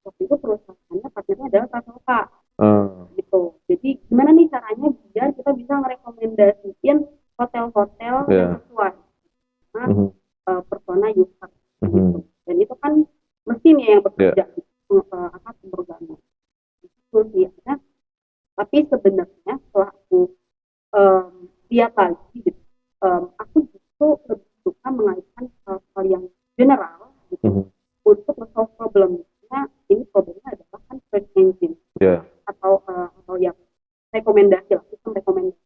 [SPEAKER 2] Waktu itu perusahaannya partnernya adalah Traveloka. Gitu. Jadi gimana nih caranya biar kita bisa merekomendasiin hotel-hotel yang sesuai sama persona user. Gitu. Dan itu kan mesin ya yang bekerja pemrograman. Itu sih ya. Tapi sebenarnya setelah aku lihat lagi gitu, aku justru lebih suka mengaitkan hal-hal yang general gitu untuk solve problem. Karena ini problemnya adalah kan search engine atau yang rekomendasi lah, sistem rekomendasi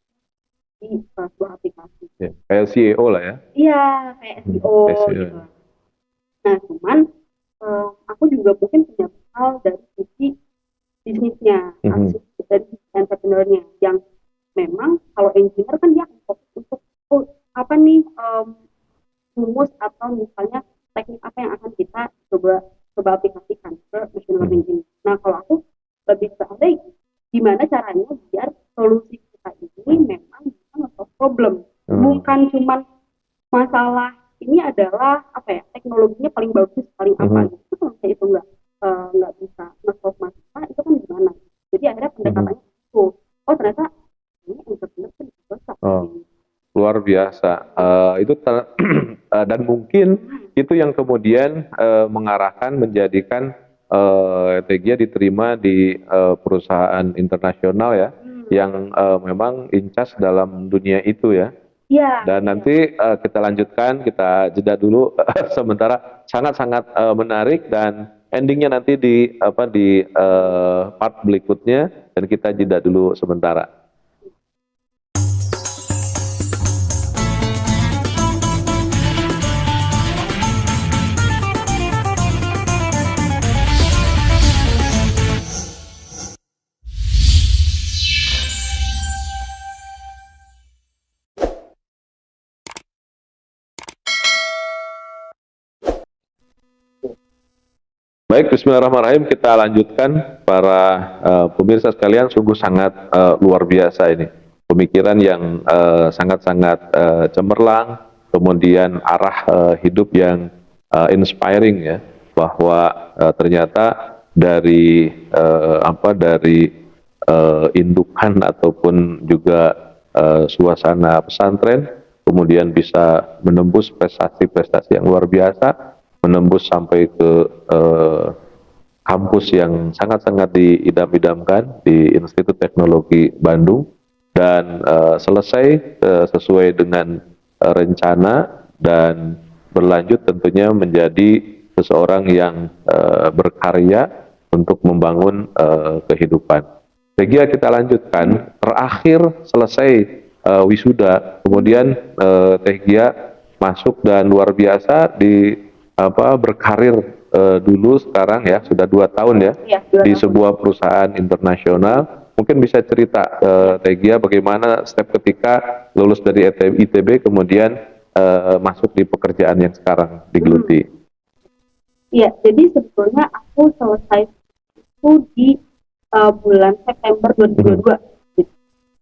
[SPEAKER 2] di sebuah aplikasi.
[SPEAKER 1] Kayak SEO lah ya?
[SPEAKER 2] Iya, kayak SEO gitu. Nah, cuman aku juga mungkin punya hal dari sisi bisnisnya, dari sisi entrepreneurnya yang memang kalau engineer kan dia akan fokus untuk rumus atau misalnya teknik apa yang akan kita coba aplikasikan ke machine learning ini. Nah, kalau aku lebih ke gimana caranya biar solusi kita ini memang bisa nge-solve problem, bukan cuma masalah ini adalah teknologinya paling bagus paling apa gitu. Itu kalau itu nggak bisa nge-solve masalah itu kan gimana? Jadi akhirnya pendekatannya itu ternyata ini entrepreneur kan bisa.
[SPEAKER 1] Luar biasa. Itu dan mungkin itu yang kemudian mengarahkan menjadikan Tegia diterima di perusahaan internasional ya, yang memang incas dalam dunia itu ya. Dan nanti kita lanjutkan, kita jeda dulu sementara. Sangat-sangat menarik dan endingnya nanti di part berikutnya, dan kita jeda dulu sementara. Baik, Bismillahirrahmanirrahim. Kita lanjutkan para pemirsa sekalian. Sungguh sangat luar biasa ini. Pemikiran yang sangat-sangat cemerlang, kemudian arah hidup yang inspiring ya. Bahwa ternyata dari dari indukan ataupun juga suasana pesantren, kemudian bisa menembus prestasi-prestasi yang luar biasa, menembus sampai ke kampus yang sangat-sangat diidam-idamkan di Institut Teknologi Bandung, dan selesai sesuai dengan rencana dan berlanjut tentunya menjadi seseorang yang berkarya untuk membangun kehidupan. Sehingga kita lanjutkan, terakhir selesai wisuda, kemudian Teh Gia masuk dan luar biasa di berkarir dulu, sekarang ya sudah 2 tahun ya,
[SPEAKER 2] Iya, 2
[SPEAKER 1] di
[SPEAKER 2] tahun.
[SPEAKER 1] sebuah perusahaan internasional. Mungkin bisa cerita Teh Gia bagaimana step ketika lulus dari ITB kemudian masuk di pekerjaan yang sekarang digeluti.
[SPEAKER 2] Iya, jadi sebetulnya aku selesai itu di bulan September 2022. Gitu.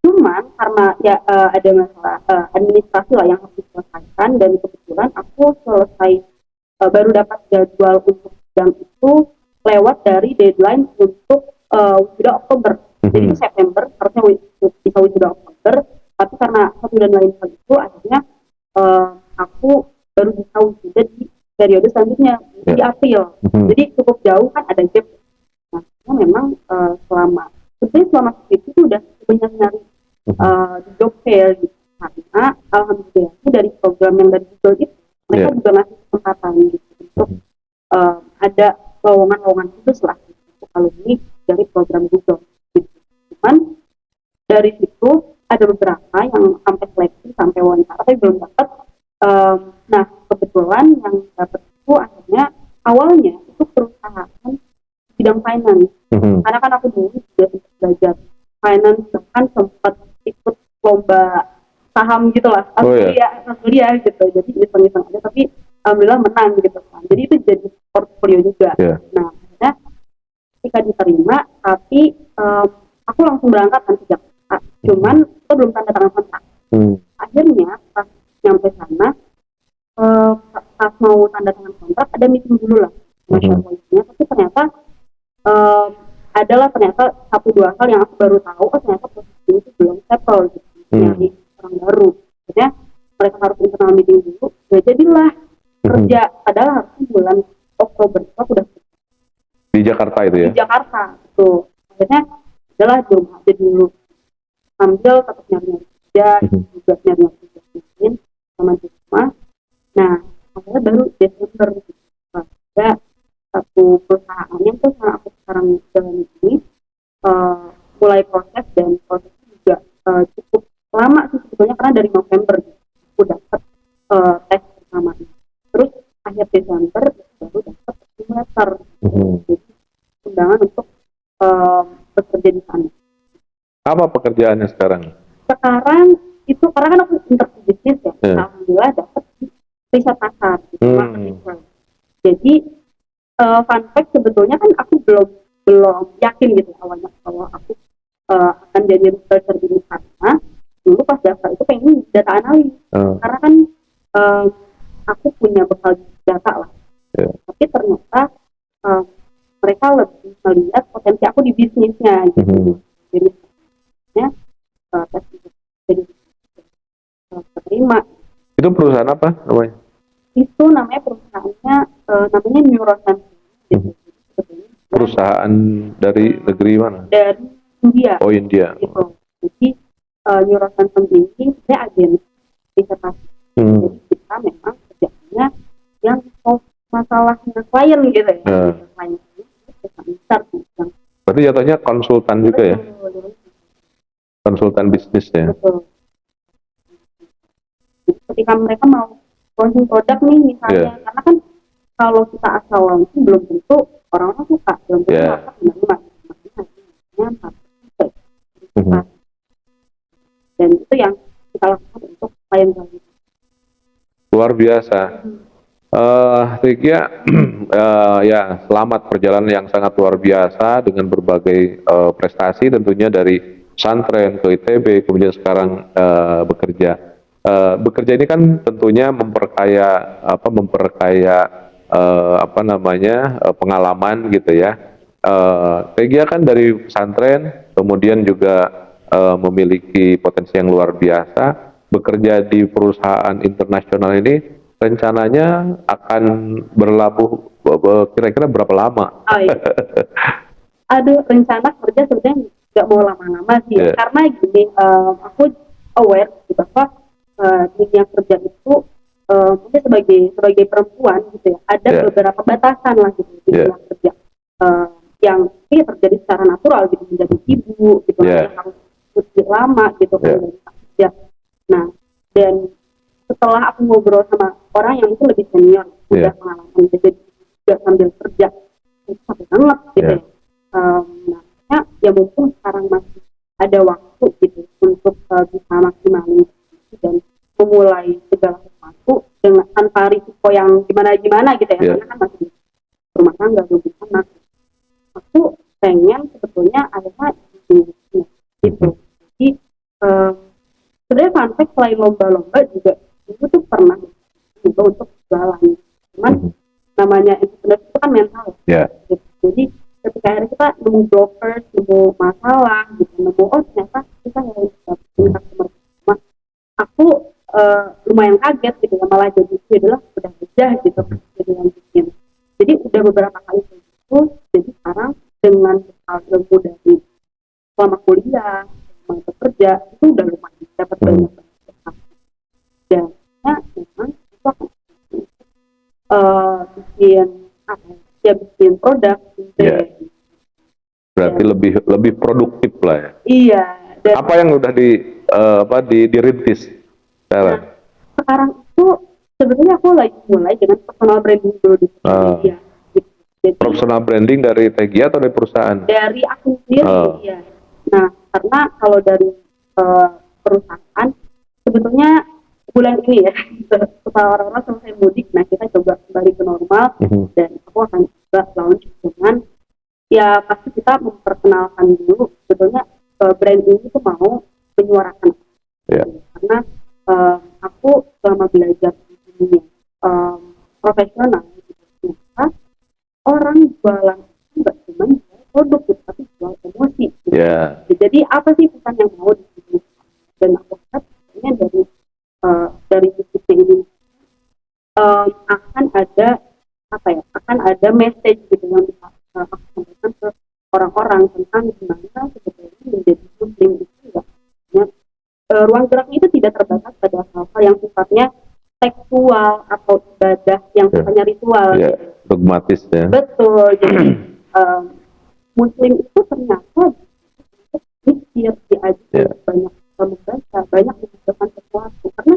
[SPEAKER 2] Cuman karena ya ada masalah administrasi lah yang harus diselesaikan, dan kebetulan aku selesai baru dapat jadwal untuk sidang itu lewat dari deadline untuk wisuda Oktober. Jadi itu September, harusnya bisa wisuda Oktober, tapi karena satu dan lain hal itu akhirnya aku baru bisa wisuda di periode selanjutnya di April. Jadi cukup jauh kan, ada gap. Nah, memang selama itu udah banyak nyari di job fair gitu. Karena alhamdulillah dari program yang dari Google itu mereka juga ngasih kesempatan gitu untuk ada lowongan-lowongan khusus lah gitu, untuk alumni dari program Google gitu. Cuman dari situ ada beberapa yang sampai seleksi, sampai wawancara tapi belum dapat. Nah kebetulan yang dapat itu akhirnya awalnya itu perusahaan bidang finance. Karena kan aku dulu juga sempat belajar finance, bahkan sempat ikut lomba saham gitu lah, kuliah gitu. Jadi iseng-iseng aja, tapi alhamdulillah menang gitu kan. Jadi itu jadi portfolio juga. Nah, akhirnya ketika diterima, tapi aku langsung berangkat kan ke Jakarta. Cuman itu belum tanda tangan kontrak. Akhirnya pas nyampe sana, pas mau tanda tangan kontrak ada meeting dulu lah masyarakat. Tapi ternyata adalah satu dua hal yang aku baru tahu, ternyata posisi itu belum settle gitu, nyari orang baru. Akhirnya mereka harus internal meeting dulu, ya jadilah kerja. Padahal harusnya bulan Oktober itu aku udah
[SPEAKER 1] di Jakarta itu ya?
[SPEAKER 2] Di Jakarta, tuh. Akhirnya adalah belum aja dulu, sambil tetap nyari kerja, juga nyari kerja lain sama di rumah. Nah, akhirnya baru Desember gitu. Ada satu perusahaan yang tuh sama aku sekarang jalan ini mulai proses, dan prosesnya juga cukup lama sih sebetulnya, karena dari November aku dapat tes pertama. Terus akhir Desember baru dapat letter, jadi undangan untuk bekerja di sana.
[SPEAKER 1] Apa pekerjaannya sekarang?
[SPEAKER 2] Sekarang itu karena kan aku interview bisnis ya, alhamdulillah dapat di riset pasar, jadi fun fact sebetulnya kan aku belum yakin gitu awalnya kalau aku akan jadi researcher di sana. Dulu pas daftar itu pengen data analis, karena kan aku punya bekal data lah. Tapi ternyata mereka lebih melihat potensi aku di bisnisnya gitu. Jadi tes jadi terima.
[SPEAKER 1] Itu perusahaan apa namanya?
[SPEAKER 2] Itu namanya perusahaannya namanya Neurosense.
[SPEAKER 1] Perusahaan dari negeri mana?
[SPEAKER 2] Dari India.
[SPEAKER 1] Oh, India.
[SPEAKER 2] Gitu. Jadi Neurosense ini sebenarnya agen investasi. Jadi kita memang kerjanya yang masalahnya klien gitu ya. Klien ini besar tuh.
[SPEAKER 1] Berarti jatuhnya konsultan juga ya? Konsultan bisnis ya?
[SPEAKER 2] Betul. Jadi ketika mereka mau launching produk nih misalnya, karena kan kalau kita asal launching belum tentu orang-orang suka, belum tentu market menerima. Makanya dan itu yang kita lakukan untuk klien.
[SPEAKER 1] Luar biasa. Tikia, ya selamat perjalanan yang sangat luar biasa dengan berbagai prestasi tentunya dari pesantren ke ITB kemudian sekarang bekerja. Bekerja ini kan tentunya memperkaya pengalaman gitu ya. Tegia kan dari pesantren kemudian juga memiliki potensi yang luar biasa. Bekerja di perusahaan internasional ini rencananya akan berlabuh kira-kira berapa lama?
[SPEAKER 2] Oh, iya. Aduh, rencana kerja sebenarnya nggak mau lama-lama sih ya. Karena gini, aku aware bahwa dunia kerja itu mungkin sebagai perempuan gitu ya, ada beberapa batasan lah gitu di dunia kerja yang ini terjadi secara natural gitu, menjadi ibu gitu, harus cuti lama gitu kan kerja. Nah, dan setelah aku ngobrol sama orang yang mungkin lebih senior, udah pengalaman jadi juga sambil kerja, itu capek banget gitu ya. Nah, ya mungkin sekarang masih ada waktu gitu untuk bisa maksimalin dan memulai segala sesuatu dengan tanpa risiko yang gimana-gimana gitu ya, karena kan masih rumah tangga, belum anak. Aku pengen sebetulnya adalah gitu. Jadi sebenarnya fun fact, selain lomba-lomba juga itu tuh pernah juga untuk jalan. Cuman namanya entrepreneur itu kan mental. Gitu. Jadi ketika akhirnya kita nemu blockers, nemu masalah, gitu, nemu ternyata kita yang customer. Aku lumayan kaget gitu ya, malah jadi adalah udah aja gitu jadi yang bikin. Jadi udah beberapa kali itu, jadi sekarang dengan bekal ilmu dari selama kuliah, selama bekerja itu udah lumayan dapat banyak banget. Dan memang itu akan bikin apa ya, bikin produk.
[SPEAKER 1] Berarti lebih produktif lah ya.
[SPEAKER 2] Iya. Dan
[SPEAKER 1] apa yang udah dirintis sekarang?
[SPEAKER 2] Nah, sekarang itu sebetulnya aku lagi mulai dengan personal branding dulu di media. Jadi,
[SPEAKER 1] personal branding dari Tegia atau dari perusahaan?
[SPEAKER 2] Dari aku sendiri ya. Nah, karena kalau dari perusahaan sebetulnya bulan ini ya, setelah orang-orang selesai mudik, nah kita coba kembali ke normal dan aku akan coba launch dengan ya pasti kita memperkenalkan dulu sebetulnya brand ini tuh mau menyuarakan karena aku selama belajar di dunia profesional gitu, orang jualan itu nggak cuma jual produk gitu, tapi jual emosi gitu. Jadi apa sih pesan yang mau disini, dan aku lihat dari bisnisnya ini akan ada message gitu yang bisa aku sampaikan ke orang-orang tentang gimana sebetulnya menjadi muslim itu enggak hanya ruang geraknya itu tidak terbatas pada hal-hal yang sifatnya seksual atau ibadah yang sifatnya ritual gitu.
[SPEAKER 1] Dogmatis ya.
[SPEAKER 2] Betul. Jadi muslim itu ternyata mikir, diajar banyak membaca, banyak mengajarkan sesuatu, karena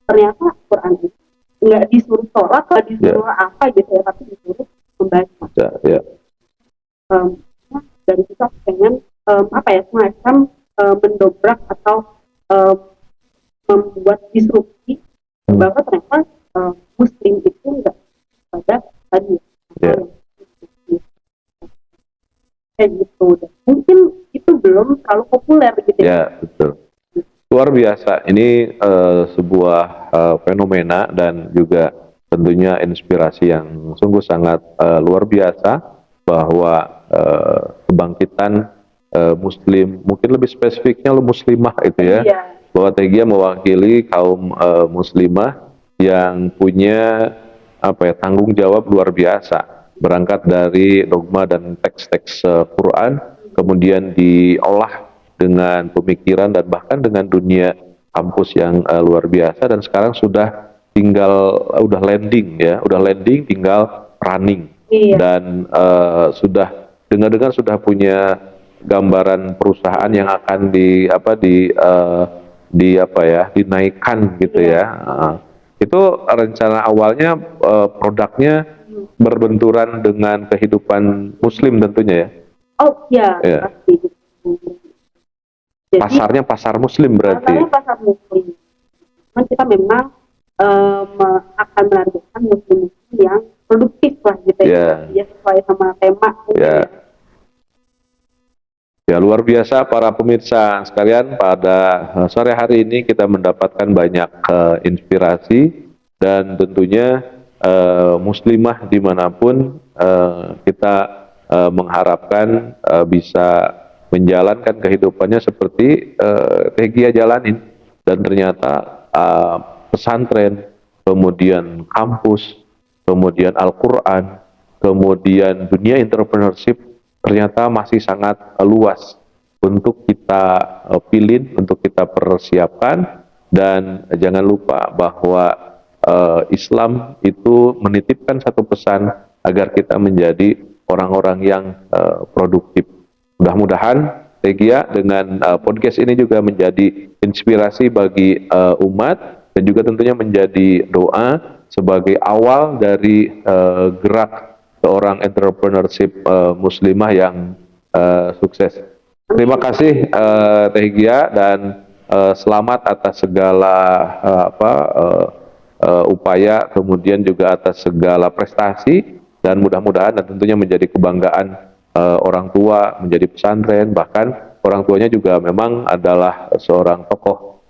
[SPEAKER 2] ternyata Quran itu nggak disuruh sholat, nggak disuruh apa gitu ya, tapi disuruh membaca. Dari situ aku pengen semacam mendobrak atau membuat disrupsi bahwa ternyata muslim itu enggak pada tadi kayak gitu. Dan mungkin itu belum terlalu populer gitu
[SPEAKER 1] ya. Betul. Luar biasa. Ini sebuah fenomena dan juga tentunya inspirasi yang sungguh sangat luar biasa bahwa kebangkitan muslim, mungkin lebih spesifiknya muslimah itu ya. Bahwa Tegia mewakili kaum muslimah yang punya tanggung jawab luar biasa, berangkat dari dogma dan teks-teks Quran, kemudian diolah dengan pemikiran dan bahkan dengan dunia kampus yang luar biasa, dan sekarang sudah landing tinggal running. Dan sudah dengar-dengar sudah punya gambaran perusahaan yang akan dinaikkan gitu ya. Itu rencana awalnya produknya berbenturan dengan kehidupan muslim tentunya ya.
[SPEAKER 2] Pasti.
[SPEAKER 1] Jadi, pasarnya pasar muslim berarti.
[SPEAKER 2] Pasarnya pasar muslim. Kita memang akan menargetkan muslim
[SPEAKER 1] Ya.
[SPEAKER 2] ya sesuai sama tema mungkin
[SPEAKER 1] Ya.
[SPEAKER 2] ya.
[SPEAKER 1] Ya, luar biasa para pemirsa sekalian, pada sore hari ini kita mendapatkan banyak inspirasi, dan tentunya muslimah dimanapun kita mengharapkan bisa menjalankan kehidupannya seperti Teh Gia jalanin. Dan ternyata pesantren, kemudian kampus, kemudian Al-Quran, kemudian dunia entrepreneurship ternyata masih sangat luas untuk kita pilih, untuk kita persiapkan. Dan jangan lupa bahwa Islam itu menitipkan satu pesan agar kita menjadi orang-orang yang produktif. Mudah-mudahan Tegia dengan podcast ini juga menjadi inspirasi bagi umat, dan juga tentunya menjadi doa sebagai awal dari gerak seorang entrepreneurship muslimah yang sukses. Terima kasih Teh Gia, dan selamat atas segala upaya, kemudian juga atas segala prestasi, dan mudah-mudahan dan tentunya menjadi kebanggaan orang tua, menjadi pesantren, bahkan orang tuanya juga memang adalah seorang tokoh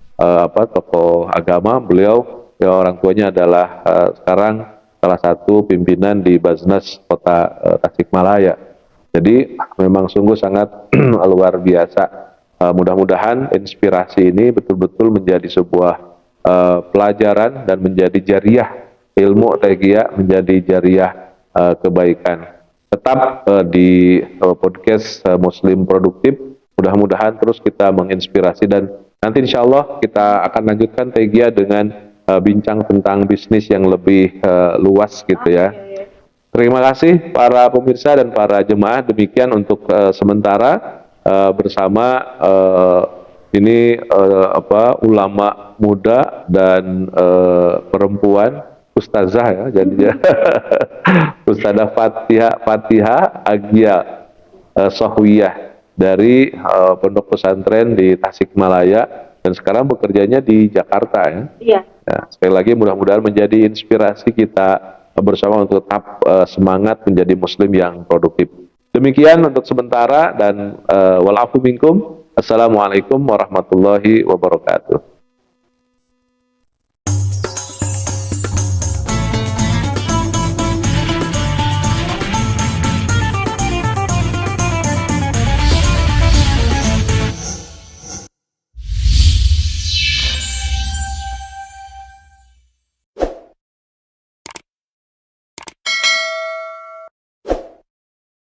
[SPEAKER 1] tokoh agama. Beliau ya, orang tuanya adalah sekarang salah satu pimpinan di Basnas Kota Tasikmalaya. Jadi memang sungguh sangat luar biasa. Mudah-mudahan inspirasi ini betul-betul menjadi sebuah pelajaran dan menjadi jariah ilmu Teh Gia, menjadi jariah kebaikan. Tetap di podcast Muslim Produktif, mudah-mudahan terus kita menginspirasi, dan nanti insya Allah kita akan lanjutkan Teh Gia dengan bincang tentang bisnis yang lebih luas gitu ya. Terima kasih para pemirsa dan para jemaah. Demikian untuk sementara bersama ini ulama muda dan perempuan, ustazah ya jadinya. Ustazah Fatihah Agia Sohwiyah dari Pondok Pesantren di Tasikmalaya, dan sekarang bekerjanya di Jakarta ya.
[SPEAKER 2] Iya.
[SPEAKER 1] Ya, sekali lagi mudah-mudahan menjadi inspirasi kita bersama untuk tetap semangat menjadi muslim yang produktif. Demikian untuk sementara, dan wal afu minkum. Assalamualaikum warahmatullahi wabarakatuh.